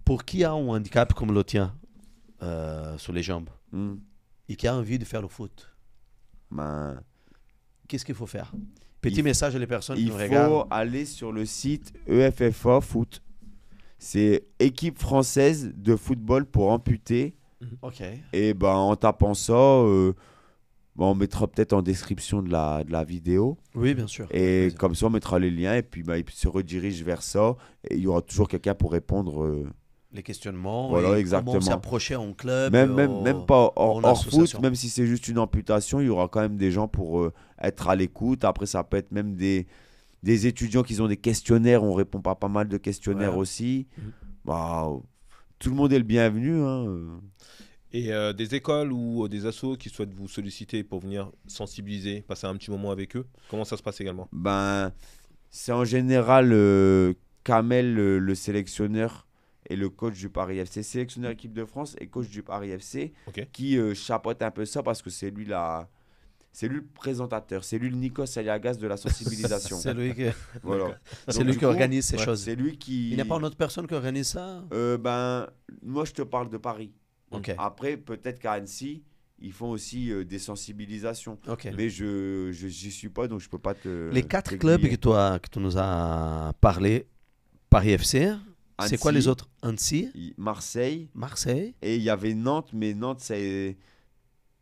Pour qui a un handicap comme le tien sur les jambes Hmm. et qui a envie de faire le foot, Ben, qu'est-ce qu'il faut faire? Petit Il- message à les personnes qui il nous faut regardent. aller sur le site EFFA Foot. C'est équipe française de football pour amputés. OK. Et ben, en tapant ça, on mettra peut-être en description de la vidéo. Oui, bien sûr. Et Avec plaisir. comme ça, on mettra les liens. Et puis, ben, il se redirige vers ça. Et il y aura toujours quelqu'un pour répondre. Les questionnements Voilà, et exactement. comment s'approcher en club, Même pas en hors foot, association. même si c'est juste une amputation, il y aura quand même des gens pour être à l'écoute. Après, ça peut être même des étudiants qui ont des questionnaires. On répond pas mal de questionnaires Ouais. aussi. Mhm. Bah, tout le monde est le bienvenu, hein. Et des écoles ou des assos qui souhaitent vous solliciter pour venir sensibiliser, passer un petit moment avec eux, comment ça se passe également? Ben, c'est en général Kamel, le sélectionneur et le coach du Paris FC, sélectionneur équipe de France et coach du Paris FC, Ok. qui chapeaute un peu ça parce que c'est lui le présentateur, c'est lui le Nikos Aliagas de la sensibilisation. C'est lui qui, Voilà. c'est Donc, lui du qui coup, organise ces ouais, choses. C'est lui qui. Il n'y a pas une autre personne qui organise ça? Ben, moi, je te parle de Paris. OK. Après, peut-être qu'à Annecy, ils font aussi des sensibilisations. OK. Mais j'y suis pas, donc je peux pas te. Les 4 t'aiguiller. clubs que tu nous as parlé, Paris FC, c'est quoi Annecy, les autres? Annecy, Marseille. Marseille. Et il y avait Nantes, mais Nantes,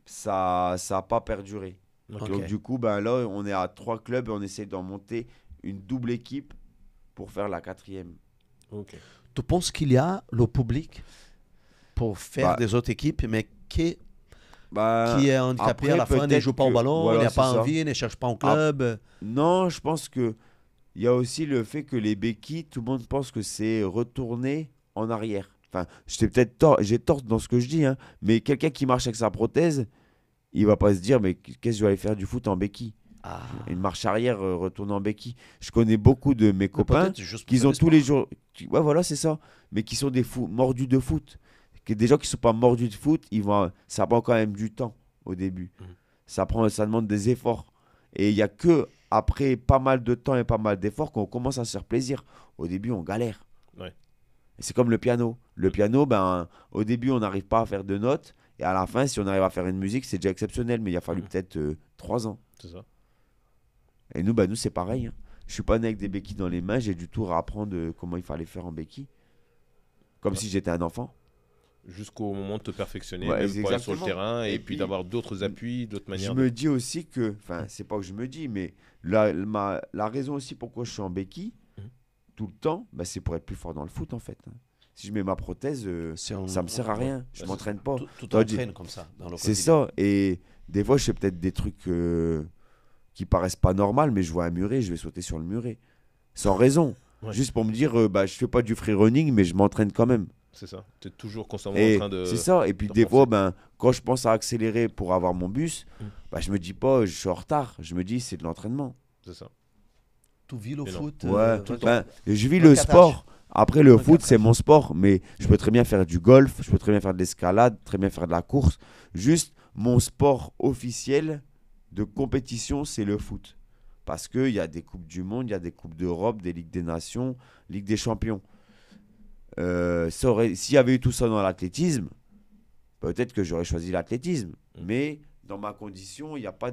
ça a pas perduré. Ok. Donc du coup, ben là, on est à 3 clubs et on essaie d'en monter une double équipe pour faire la 4e. Ok. Tu penses qu'il y a le public pour faire Bah, des autres équipes, mais Ben, qui est handicapé après, à la fin, ne peut-être joue pas au que- ballon, voilà, il n'a c'est pas ça. envie, ne cherche pas un club? Non, je pense que il y a aussi le fait que les béquilles, tout le monde pense que c'est retourner en arrière. Enfin, j'ai tort dans ce que je dis, hein, mais quelqu'un qui marche avec sa prothèse, il va pas se dire, mais qu'est-ce que je vais aller faire du foot en béquille? Ah. Une marche arrière, retourner en béquille. Je connais beaucoup de mes Mais copains peut-être juste pour qui faire ont des tous les sports. jours. Ouais, voilà, c'est ça. Mais qui sont des fous, mordus de foot. Des gens qui sont pas mordus de foot, ça prend quand même du temps au début. Mhm. Ça demande des efforts. Et il y a que après pas mal de temps et pas mal d'efforts qu'on commence à se faire plaisir. Au début, on galère. Ouais. Et c'est comme le piano. Le piano, ben, au début, on n'arrive pas à faire de notes. Et à la fin, si on arrive à faire une musique, c'est déjà exceptionnel. Mais il a fallu Mhm. peut-être 3 ans. C'est ça. Et nous, ben, nous c'est pareil, hein. Je suis pas né avec des béquilles dans les mains. J'ai dû tout réapprendre comment il fallait faire en béquille. Comme Ouais. si j'étais un enfant. Jusqu'au moment de te perfectionner, Ouais, même pour aller sur le exactement. terrain et Et puis puis, d'avoir d'autres appuis, d'autres Je manières. me dis aussi que, enfin, c'est pas que je me dis, mais la raison aussi pourquoi je suis en béquille Mhm. tout le temps, bah, c'est pour être plus fort dans le foot en fait, hein. Si je mets ma prothèse, ça me sert à rien. Je Ouais, m'entraîne pas. Tout T'as dit- entraîne comme ça dans le C'est quotidien. ça. Et des fois, je fais peut-être des trucs qui paraissent pas normaux, mais je vois un muret, je vais sauter sur le muret. Sans raison. Ouais. Juste pour me dire, bah, je fais pas du free running, mais je m'entraîne quand même. C'est ça. Tu es toujours constamment Et en train de. c'est ça. Et puis de des penser. fois, ben, quand je pense à accélérer pour avoir mon bus, Mm. bah, je me dis pas, je suis en retard. Je me dis, c'est de l'entraînement. C'est ça. Tu vis le Mais non. foot Ouais. tout le temps. Ben, je vis Dans le le sport. Après, le Dans le foot, cadrage. c'est mon sport. Mais je peux très bien faire du golf. Je peux très bien faire de l'escalade. Très bien faire de la course. Juste, mon sport officiel de compétition, c'est le foot. Parce qu'il y a des Coupes du Monde, il y a des Coupes d'Europe, des Ligues des Nations, Ligue des Champions. S'il y avait eu tout ça dans l'athlétisme, peut-être que j'aurais choisi l'athlétisme. Mais dans ma condition, il n'y a pas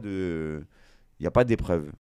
d'épreuve.